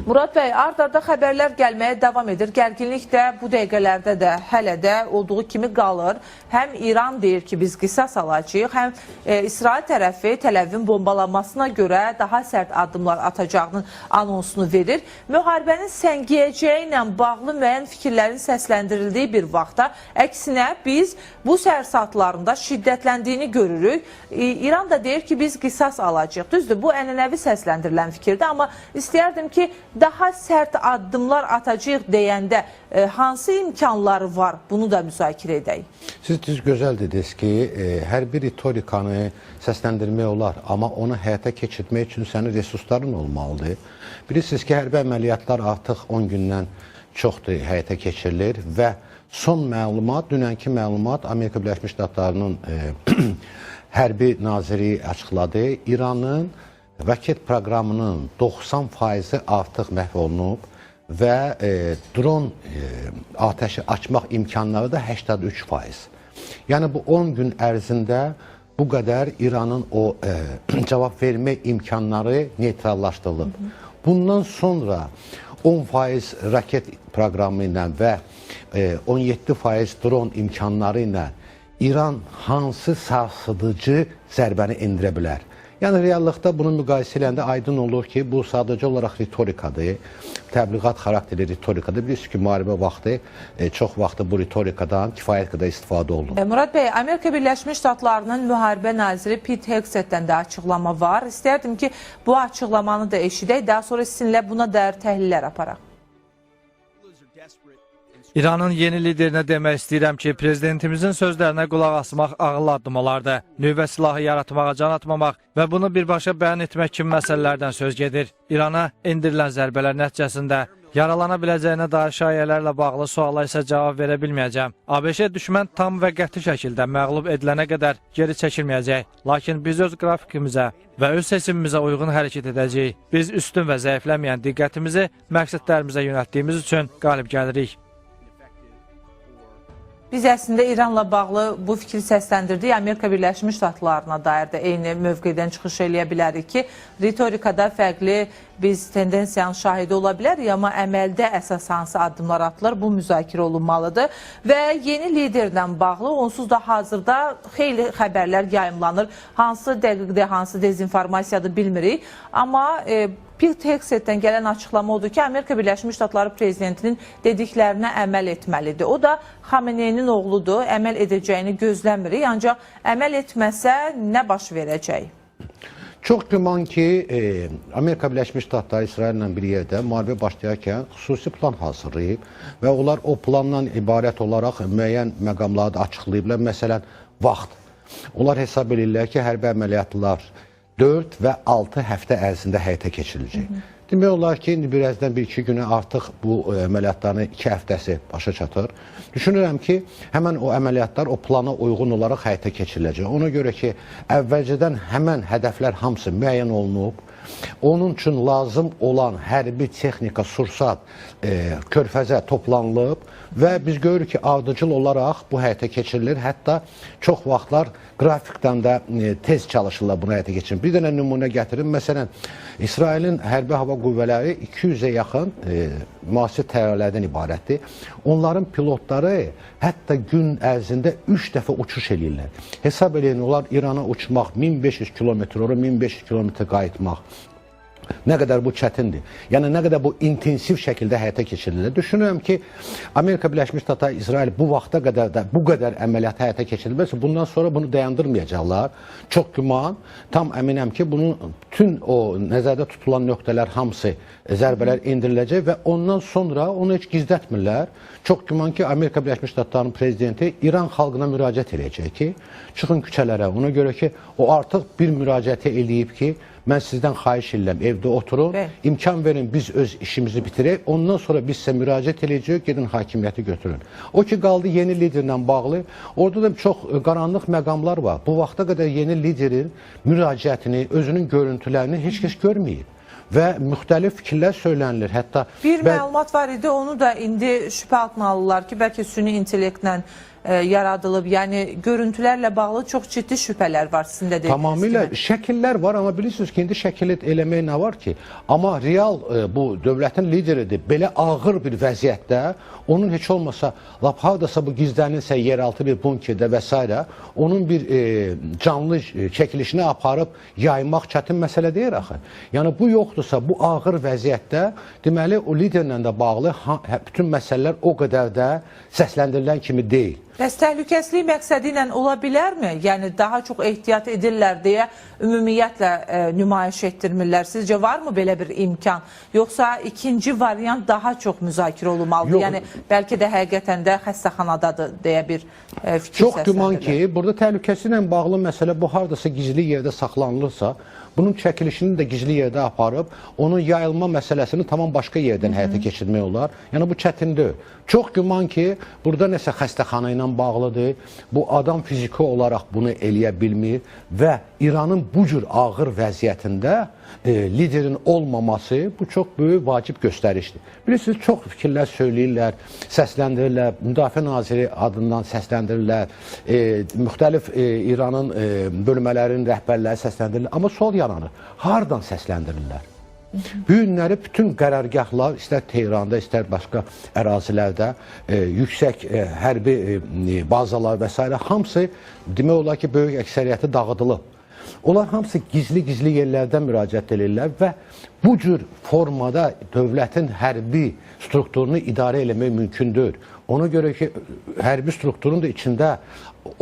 Murad bəy, ard-arda xəbərlər gəlməyə davam edir. Gərginlik də bu dəqiqələrdə də hələ də olduğu kimi qalır. Həm İran deyir ki, biz qisas alacağıq, həm İsrail tərəfi Təl-Əvivin bombalanmasına görə daha sərt addımlar atacağının anonsunu verir. Müharibənin səngiyəcəyi ilə bağlı müəyyən fikirlərin səsləndirildiyi bir vaxtda, əksinə biz bu səhər saatlarında şiddətləndiyini görürük. İran da deyir ki, biz qisas alacağıq. Düzdür, bu ənənəvi səsləndirilən fikirdir, amma istəyərdim ki, daha sərt addımlar atacağıq deyəndə hansı imkanları var? Bunu da müzakirə edək. Siz gözəl dediniz ki, hər bir ritorikanı səsləndirmək olar, amma onu həyata keçirmək üçün sənin resursların olmalıdır. Bilirsiniz ki, hərbi əməliyyatlar artıq 10 gündən çoxdur həyata keçirilir və son məlumat, dünənki məlumat Amerika Birləşmiş Ştatlarının hərbi naziri açıqladı. İranın raket proqramının 90% artıq məhv olunub və dron atəşi açmaq imkanları da 83%. Yəni bu 10 gün ərzində bu qədər İranın o cavab vermə imkanları neytrallaşdırılıb. Bundan sonra 10% raket proqramı ilə və 17% dron imkanları ilə İran hansı sarsıdıcı zərbəni endirə bilər? Yəni, reallıqda bunu müqayisə edəndə aydın olur ki, bu sadəcə olaraq ritorikadır, təbliğat xarakterli ritorikadır. Bilirsiniz ki, müharibə vaxtı, çox vaxtı bu ritorikadan kifayət qədər istifadə olunur. Murad bəy, Amerika Birləşmiş Ştatlarının müharibə naziri Pete Hegsethdən də açıqlama var. İstərdim ki, bu açıqlamanı da eşidək, daha sonra sizinlə buna dair təhlillər aparaq. İranın yeni liderinə demək istəyirəm ki, prezidentimizin sözlərinə qulaq asmaq ağıl addım olardı. Nüvə silahı yaratmağa can atmamaq və bunu birbaşa bəyan etmək kimi məsələlərdən söz gedir. İrana endirilən zərbələr nəticəsində yaralana biləcəyinə dair şayələrlə bağlı suala isə cavab verə bilməyəcəm. ABŞ düşmən tam və qəti şəkildə məğlub edilənə qədər geri çəkilməyəcək. Lakin biz öz qrafikimizə və öz seçimimizə uyğun hərəkət edəcəyik. Biz üstün və zəifləməyən diqqətimizi məqsədlərimizə yönəltdiyimiz üçün qalib gəlirik. Biz əslində İranla bağlı bu fikri səsləndirdik. Amerika Birləşmiş Ştatlarına dair də eyni mövqedən çıxış eləyə bilərik ki, ritorikada fərqli biz tendensiyanın şahidi ola bilərik, amma əməldə əsas hansı addımlar atılır, bu müzakirə olunmalıdır. Və yeni liderlə bağlı onsuz da hazırda xeyli xəbərlər yayımlanır. Hansı dəqiqdə, hansı dezinformasiyadır bilmirik. Amma Pete Hegsethdən gələn açıqlama odur ki, Amerika Birləşmiş Ştatları prezidentinin dediklərinə əməl etməlidir. O da Xameneyinin oğludur, əməl edəcəyini gözləmirik. Ancaq əməl etməsə nə baş verəcək? Çox güman ki, Amerika Birləşmiş Ştatları İsraillə bir yerdə müharibə başlayarkən xüsusi plan hazırlayıb və onlar o plandan ibarət olaraq müəyyən məqamları da açıqlayıblar. Məsələn, vaxt. Onlar hesab edirlər ki, hərbi əməliyyatlar 4 və 6 həftə ərzində həyata keçiriləcək. Demək olar ki, indi birazdan 1-2 günə artıq bu əməliyyatların 2 həftəsi başa çatır. Düşünürəm ki, həmən o əməliyyatlar o plana uyğun olaraq həyata keçiriləcək. Ona görə ki, əvvəlcədən həmən hədəflər hamısı müəyyən olunub. Onun üçün lazım olan hərbi texnika, sursat, körfəzə toplanılıb və biz görürük ki, ardıcıl olaraq bu həyata keçirilir. Hətta çox vaxtlar qrafikdən də tez çalışırlar bunu həyata keçirir. Bir dənə nümunə gətirim. Məsələn, İsrailin hərbi hava qüvvələri 200-ə yaxın müasir təyyarələrdən ibarətdir. Onların pilotları hətta gün ərzində 3 dəfə uçuş edirlər. Hesab edin, onlar İrana uçmaq 1500 kilometr, ora 1500 kilometr qayıtmaq. Nə qədər bu çətindir. Yəni, nə qədər bu intensiv şəkildə həyata keçirilir. Düşünürəm ki, Amerika Birləşmiş Ştatları, İsrail bu vaxta qədər də bu qədər əməliyyat həyata keçirilməsə, bundan sonra bunu dayandırmayacaqlar. Çox güman, tam əminəm ki, bunun bütün o nəzərdə tutulan nöqtələr hamısı zərbələr endiriləcək və ondan sonra onu heç gizlətmirlər. Çox güman ki, Amerika Birləşmiş Ştatlarının prezidenti İran xalqına müraciət edəcək ki, çıxın küçələrə. Ona görə ki, o artıq bir müraciəti eləyib ki, mən sizdən xahiş edirəm, evdə oturun, imkan verin, biz öz işimizi bitirək, ondan sonra biz sizə müraciət edəcəyik, gedin hakimiyyəti götürün. O ki, qaldı yeni liderlə bağlı, orada da çox qaranlıq məqamlar var. Bu vaxta qədər yeni liderin müraciətini, özünün görüntülərini heç kəs görməyib. Və müxtəlif fikirlər söylənilir. Hətta bir məlumat var idi, onu da indi şübhə altına alırlar ki, bəlkə süni intellektlə yaradılıb? Yəni görüntülərlə bağlı çox ciddi şübhələr var sizin də dediyiniz Tamamilə kimi. şəkillər var, amma bilirsiniz ki, indi şəkil eləmək nə var ki? Amma real bu dövlətin lideridir. Belə ağır bir vəziyyətdə onun heç olmasa lap hardasa bu gizlənirsə yeraltı bir bunkerdə və s. onun bir canlı çəkilişini aparıb yaymaq çətin məsələ deyir axı. Yəni bu yoxdursa, bu ağır vəziyyətdə deməli o liderlə də bağlı bütün məsələlər o qədər də səsləndirilən kimi deyil. Bəs təhlükəsizlik məqsədi ilə ola bilərmi? Yəni daha çox ehtiyat edirlər deyə ümumiyyətlə nümayiş etdirmirlər. Sizcə varmı belə bir imkan? Yoxsa ikinci variant daha çox müzakirə olunmalıdır? Yox. Yəni bəlkə də həqiqətən də xəstəxanadadır deyə bir fikir Çox səsləndirir. güman ki, burada təhlükəsizliklə bağlı məsələ bu hardasa gizli yerdə saxlanılırsa, bunun çəkilişini də gizli yerdə aparıb, onun yayılma məsələsini tamam başqa yerdən həyata keçirmək olar. Yəni bu çətindir. Çox güman ki, burada nəsə xəstəxana ilə bağlıdır. Bu adam fiziki olaraq bunu eləyə bilmir və İranın bu cür ağır vəziyyətində liderin olmaması bu çox böyük vacib göstərişdir. Bilirsiniz, çox fikirlər söyləyirlər, səsləndirirlər, Müdafiə Naziri adından səsləndirirlər, müxtəlif İranın bölmələrinin rəhbərləri səsləndirirlər. Amma sol yananı hardan səsləndirirlər? Bu günləri bütün qərargahlar, istər Tehranda, istər başqa ərazilərdə, yüksək hərbi bazalar və s. hamısı demək olar ki, böyük əksəriyyəti dağıdılıb. Onlar hamısı gizli yerlərdən müraciət edirlər və bu cür formada dövlətin hərbi strukturunu idarə eləmək mümkündür. Ona görə ki, hərbi strukturun da içində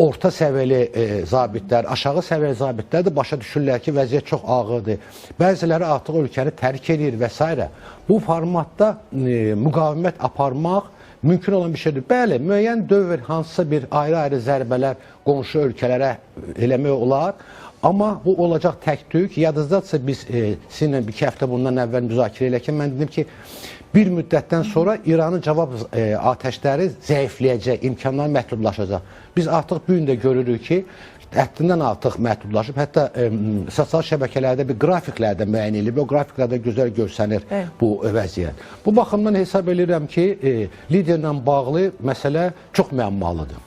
orta səviyyəli zabitlər, aşağı səviyyəli zabitlər də başa düşürlər ki, vəziyyət çox ağırdır. Bəziləri artıq ölkəni tərk edir və s. Bu formatda müqavimət aparmaq mümkün olan bir şeydir. Bəli, müəyyən dövr hansısa bir ayrı-ayrı zərbələr qonşu ölkələrə eləmək olar. Amma bu olacaq tək-tük. Yadınızdadırsa biz sizinlə 2 həftə bundan əvvəl müzakirə eləkən mən dedim ki, bir müddətdən sonra İranın cavab atəşləri zəifləyəcək, imkanlar məhdudlaşacaq. Biz artıq bu gün də görürük ki, həddindən artıq məhdudlaşıb. Hətta sosial şəbəkələrdə bir qrafiklərdə müəyyən edilib, o qrafiklərdə gözəl görsənir bu vəziyyət. Bu baxımdan hesab edirəm ki, liderlə bağlı məsələ çox müəmmalıdır.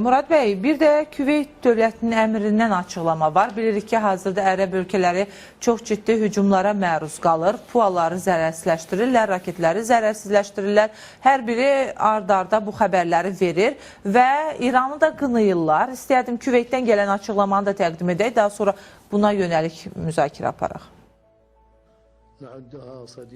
Murad bəy, bir də Küveyt dövlətinin əmrindən açıqlama var. Bilirik ki, hazırda ərəb ölkələri çox ciddi hücumlara məruz qalır. PUA-ları zərərsizləşdirirlər, raketləri zərərsizləşdirirlər. Hər biri ard-arda bu xəbərləri verir və İranı da qınayırlar. İstəyərdim Küveytdən gələn açıqlamanı da təqdim edək, daha sonra buna yönəlik müzakirə aparaq.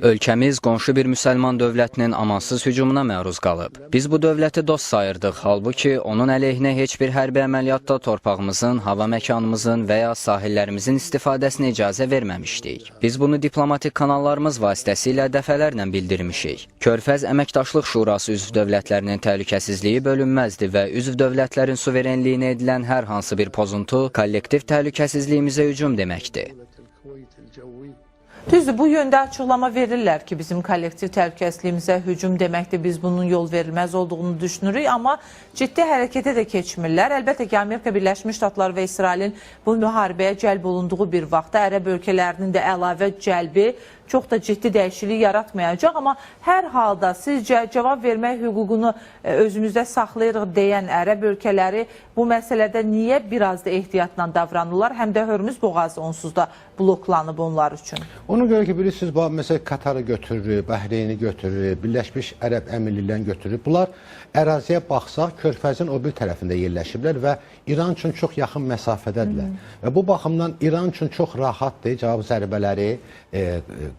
Ölkəmiz qonşu bir müsəlman dövlətinin amansız hücumuna məruz qalıb. Biz bu dövləti dost sayırdıq, halbuki onun əleyhinə heç bir hərbi əməliyyatda torpağımızın, hava məkanımızın və ya sahillərimizin istifadəsinə icazə verməmişdik. Biz bunu diplomatik kanallarımız vasitəsilə dəfələrlə bildirmişik. Körfəz Əməkdaşlıq Şurası üzv dövlətlərinin təhlükəsizliyi bölünməzdir və üzv dövlətlərin suverenliyinə edilən hər hansı bir pozuntu kollektiv təhlükəsizliyimizə hücum deməkdir. Düzdür, bu yöndə açıqlama verirlər ki, bizim kollektiv təhlükəsizliyimizə hücum deməkdir, biz bunun yol verilməz olduğunu düşünürük, amma ciddi hərəkətə də keçmirlər. Əlbəttə ki, Amerika Birləşmiş Ştatları və İsrailin bu müharibəyə cəlb olunduğu bir vaxtda ərəb ölkələrinin də əlavə cəlbi çox da ciddi dəyişiklik yaratmayacaq, amma hər halda sizcə cavab vermək hüququnu özümüzdə saxlayırıq deyən ərəb ölkələri bu məsələdə niyə biraz da ehtiyatla davranırlar, həm də Hörmüz boğazı onsuz da bloklanıb onlar üçün? Ona görə ki, bilirsiniz, məsələn, Katarı götürür, Bəhreyni götürür, Birləşmiş Ərəb Əmirliklərini götürür. Bunlar əraziyə baxsaq, Körfəzin o bir tərəfində yerləşiblər və İran üçün çox yaxın məsafədədirlər. Və bu baxımdan İran üçün çox rahatdır cavab zərbələri,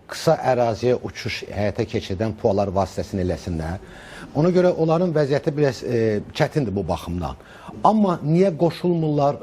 qısa əraziyə uçuş həyata keçirdən PUA-lar vasitəsilə eləsinlər. Ona görə onların vəziyyəti biraz çətindir bu baxımdan. Amma niyə qoşulmurlar?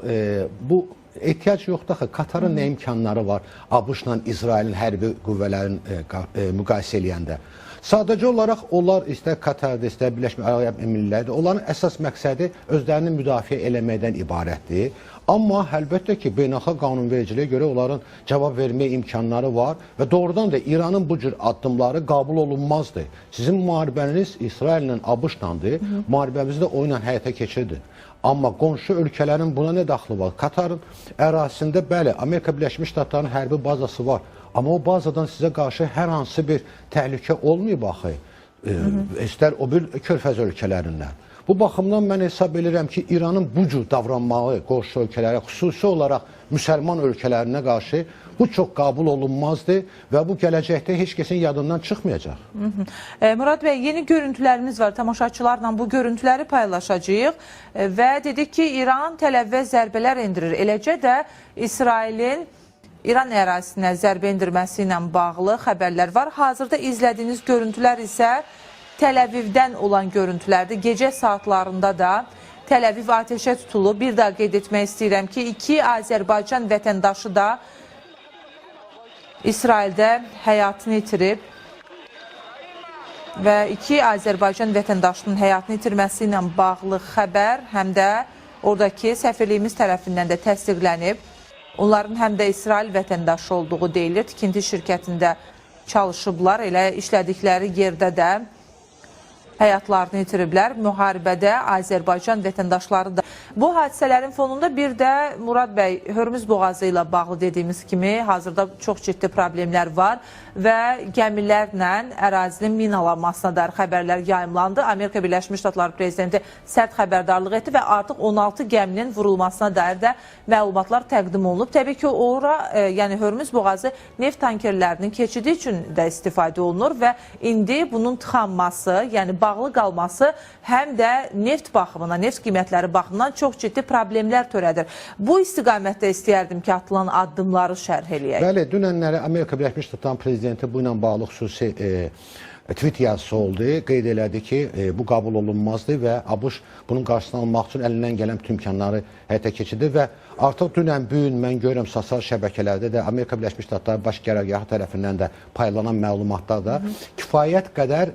Bu ehtiyac yoxdur axı. Katarın nə imkanları var ABŞ-la İsrailin hərbi qüvvələrini müqayisə eləyəndə? Sadəcə olaraq onlar istər Katarda, istər Birləşmiş Ərəb Əmirliklərdə onların əsas məqsədi özlərini müdafiə eləməkdən ibarətdir. Amma əlbəttə ki, beynəlxalq qanunvericiliyə görə onların cavab verməyə imkanları var və doğrudan da İranın bu cür addımları qəbul olunmazdır. Sizin müharibəniz İsraillə ABŞ-landır, müharibəmizi də o ilə həyata keçirdir. Amma qonşu ölkələrin buna nə daxlı var? Katarın ərazisində bəli, Amerika Birləşmiş Ştatlarının hərbi bazası var. Amma o bazadan sizə qarşı hər hansı bir təhlükə olmayıb axı. İstər o bir körfəz ölkələrindən. Bu baxımdan mən hesab edirəm ki, İranın bu cür davranmağı qonşu ölkələrə, xüsusi olaraq müsəlman ölkələrinə qarşı bu çox qəbul olunmazdır və bu gələcəkdə heç kəsin yadından çıxmayacaq. Murad bəy, yeni görüntülərimiz var. Tamaşaçılarla bu görüntüləri paylaşacağıq və dedik ki, İran Təl-Əvivə zərbələr endirir. Eləcə də İsrailin İran ərazisinə zərbə endirməsi ilə bağlı xəbərlər var. Hazırda izlədiyiniz görüntülər isə Təl-Əvivdən olan görüntülərdir. Gecə saatlarında da Təl-Əviv atəşə tutulub. Bir daha qeyd etmək istəyirəm ki, 2 Azərbaycan vətəndaşı da İsraildə həyatını itirib və 2 Azərbaycan vətəndaşının həyatını itirməsi ilə bağlı xəbər həm də oradakı səfirliyimiz tərəfindən də təsdiqlənib. Onların həm də İsrail vətəndaşı olduğu deyilir. Tikinti şirkətində çalışıblar. Elə işlədikləri yerdə də həyatlarını itiriblər. Müharibədə Azərbaycan vətəndaşları da. Bu hadisələrin fonunda bir də Murad bəy, Hörmüz boğazı ilə bağlı dediyimiz kimi hazırda çox ciddi problemlər var və gəmilərlə ərazinin minalanmasına dair xəbərlər yayımlandı. Amerika Birləşmiş Ştatları prezidenti sərt xəbərdarlıq etdi və artıq 16 gəminin vurulmasına dair də məlumatlar təqdim olunub. Təbii ki, ora, yəni Hörmüz boğazı neft tankerlərinin keçidi üçün də istifadə olunur və indi bunun tıxanması, yəni bağlı qalması həm də neft baxımından, neft qiymətləri baxımından çox ciddi problemlər törədir. Bu istiqamətdə istəyərdim ki, atılan addımları şərh eləyək. Bəli, dünənləri Amerika Birləşmiş Ştatları prezidenti bu ilə bağlı xüsusi tweet yazısı oldu. Qeyd elədi ki, bu qəbul olunmazdı və ABŞ bunun qarşısını almaq üçün əlindən gələn bütün imkanları həyata keçirdi və artıq dünən bu gün mən görürəm sosial şəbəkələrdə də Amerika Birləşmiş Ştatları baş qərargahı tərəfindən də paylanan məlumatlar da kifayət qədər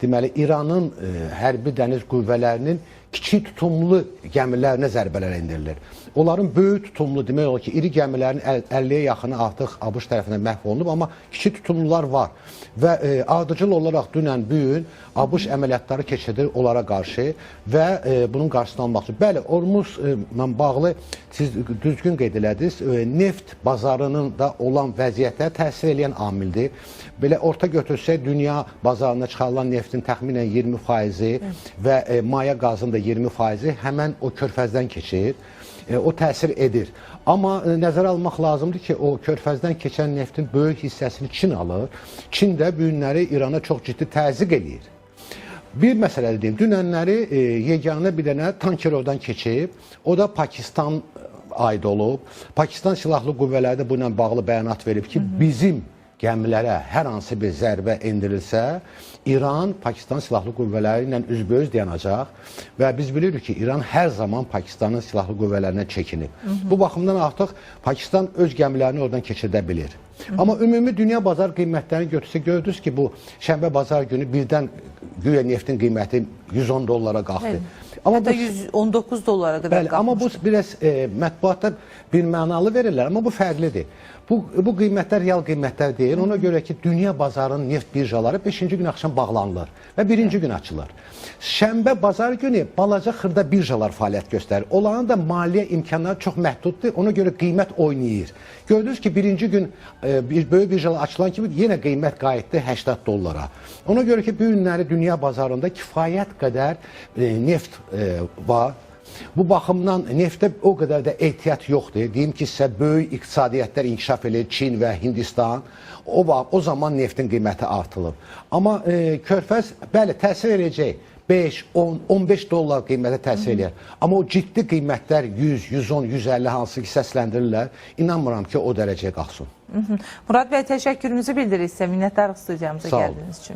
deməli İranın hərbi dəniz qüvvələrinin kiçik tutumlu gəmilərinə zərbələr endirilir. Onların böyük tutumlu, demək olar ki, iri gəmilərin 50-yə yaxını artıq ABŞ tərəfindən məhv olunub, amma kiçik tutumlular var. Və ardıcıl olaraq dünən bu gün ABŞ əməliyyatları keçirdir onlara qarşı və bunun qarşısını almaq üçün. Bəli, Hormuzla bağlı siz düzgün qeyd elədiniz, neft bazarının da olan vəziyyətə təsir edən amildir. Belə orta götürsək, dünya bazarına çıxarılan neftin təxminən 20%-i və maya qazının da 20%-i həmən o körfəzdən keçir. O təsir edir. Amma nəzərə almaq lazımdır ki, o körfəzdən keçən neftin böyük hissəsini Çin alır. Çin də bu günləri İrana çox ciddi təzyiq edir. Bir məsələ deyim, dünənləri yeganə bir dənə tanker oradan keçib, o da Pakistan aid olub. Pakistan Silahlı Qüvvələri də bununla bağlı bəyanat verib ki, bizim gəmilərə hər hansı bir zərbə endirilsə, İran Pakistan Silahlı Qüvvələri ilə üzbəüz dayanacaq və biz bilirik ki, İran hər zaman Pakistanın silahlı qüvvələrindən çəkinib. Bu baxımdan artıq Pakistan öz gəmilərini oradan keçirdə bilir. Amma ümumi dünya bazar qiymətlərini götürsə, gördünüz ki, bu şənbə bazar günü birdən güya neftin qiyməti 110 dollara qalxdı. Hətta 119 dollara qədər qalxmışdı. Amma bu biraz mətbuatda bir mənalı verirlər, amma bu fərqlidir. Bu qiymətlər real qiymətlər deyil. Ona görə ki, dünya bazarının neft birjaları 5-ci gün axşam bağlanılır və 1-ci gün açılır. Şənbə bazar günü balaca xırda birjalar fəaliyyət göstərir. Onların da maliyyə imkanları çox məhduddur. Ona görə qiymət oynayır. Gördünüz ki, 1-ci gün böyük birjalar açılan kimi yenə qiymət qayıtdı 80 dollara. Ona görə ki, bu günləri dünya bazarında kifayət qədər neft var. Bu baxımdan neftə o qədər də ehtiyat yoxdur. Deyim ki, sizə böyük iqtisadiyyətlər inkişaf edir, Çin və Hindistan. O zaman neftin qiyməti artılıb. Amma körfəz, bəli, təsir edəcək. 5, 10, 15 dollar qiymətə təsir edir. Amma o ciddi qiymətlər 100, 110, 150 hansı ki səsləndirirlər. İnanmıram ki, o dərəcəyə qalxsın. Murad bəy, təşəkkürümüzü bildiririk sizə. Minnətdarıq studiyamıza gəldiyiniz üçün.